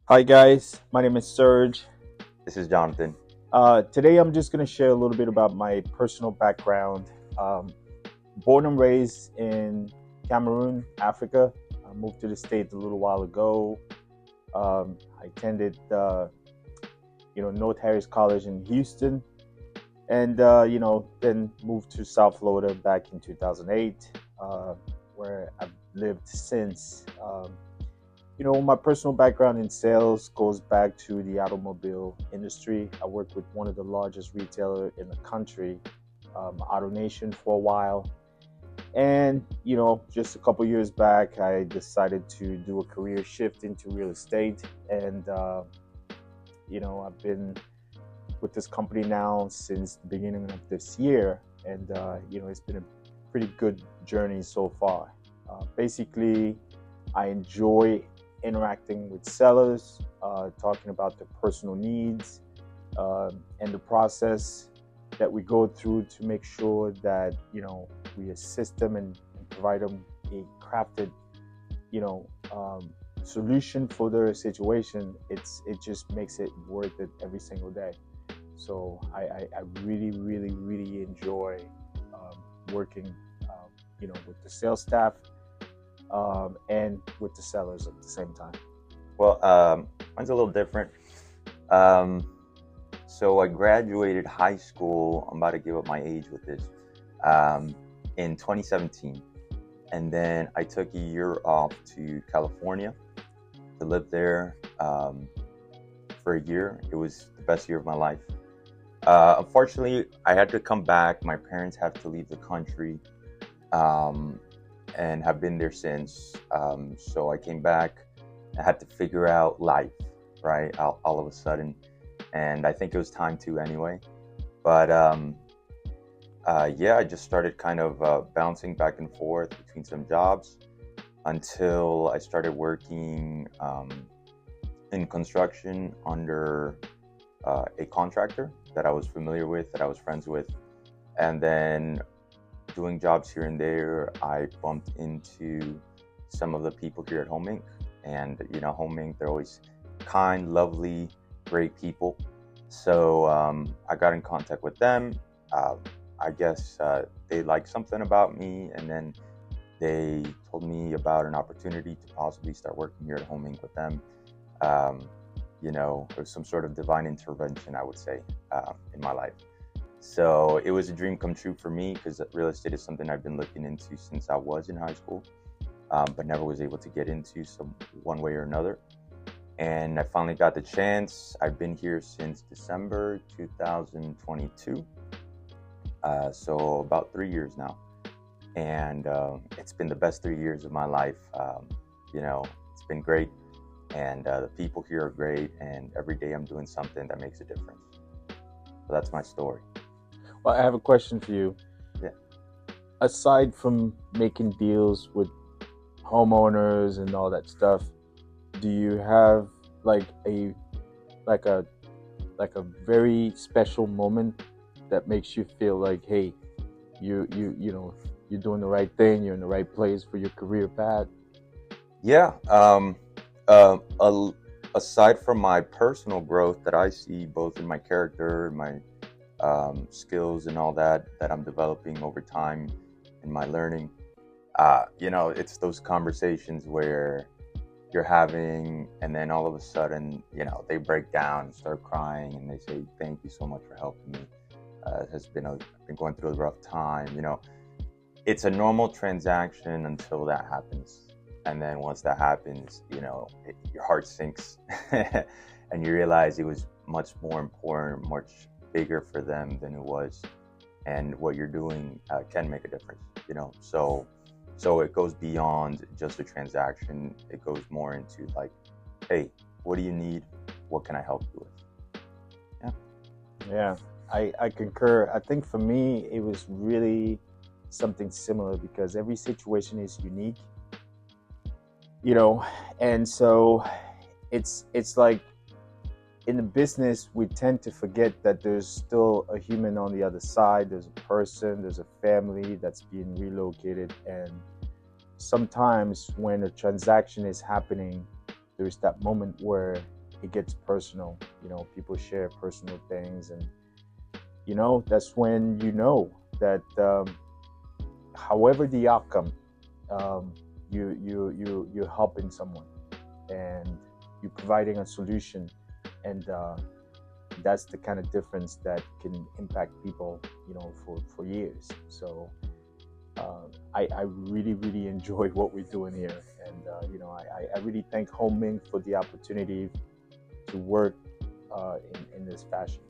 Hi guys, my name is Serge. This is Jonathan. Today I'm just going to share a little bit about my personal background. Um, Born and raised in Cameroon, Africa. I moved to the States a little while ago. I attended, North Harris College in Houston, and then moved to South Florida back in 2008, where I've lived since. My personal background in sales goes back to the automobile industry. I worked with one of the largest retailers in the country, Auto Nation, for a while. And, just a couple years back, I decided to do a career shift into real estate. And, I've been with this company now since the beginning of this year. And, it's been a pretty good journey so far. Basically, I enjoy interacting with sellers, talking about their personal needs, and the process that we go through to make sure that we assist them and provide them a crafted you know solution for their situation. It just makes it worth it every single day. So I really really enjoy working with the sales staff and with the sellers at the same time. Well, mine's a little different. Um, so I graduated high school. I'm about to give up my age with this. Um, in 2017, and then I took a year off to California to live there for a year. It was the best year of my life. Unfortunately, I had to come back. My parents had to leave the country. Um, and have been there since. So I came back. I had to figure out life, right? All of a sudden, and I think it was time to anyway. But yeah, I just started kind of bouncing back and forth between some jobs until I started working in construction under a contractor that I was familiar with, that I was friends with, and then doing jobs here and there, I bumped into some of the people here at Homeinc. And, Homeinc, they're always kind, lovely, great people. So I got in contact with them. Uh, I guess they liked something about me. And then they told me about an opportunity to possibly start working here at Homeinc with them. Um, it was some sort of divine intervention, I would say, in my life. So it was a dream come true for me because real estate is something I've been looking into since I was in high school, but never was able to get into some one way or another. And I finally got the chance. I've been here since December 2022, so about 3 years now. And it's been the best 3 years of my life. It's been great, and the people here are great. And every day I'm doing something that makes a difference. So that's my story. Well, I have a question for you. Yeah. Aside from making deals with homeowners and all that stuff, do you have like a like a like a very special moment that makes you feel like, hey, you're doing the right thing, you're in the right place for your career path? Yeah. Uh, a- Aside from my personal growth that I see both in my character, my skills, and all that I'm developing over time in my learning, it's those conversations where you're having, and then all of a sudden, they break down and start crying, and they say, "Thank you so much for helping me. It has been I've been going through a rough time." It's a normal transaction until that happens. And then once that happens, your heart sinks and you realize it was much more important, much bigger for them than it was. And what you're doing can make a difference, So it goes beyond just a transaction. It goes more into like, hey, what do you need? What can I help you with? Yeah. Yeah, I concur. I think for me, it was really something similar because every situation is unique, you know, and so it's like in the business we tend to forget that there's still a human on the other side. There's a person, there's a family that's being relocated, and sometimes when a transaction is happening, there's that moment where it gets personal. People share personal things, and that's when that however the outcome, you're helping someone, and you're providing a solution, and that's the kind of difference that can impact people, for years. So I really, really enjoy what we're doing here, and I really thank Homeinc for the opportunity to work in this fashion.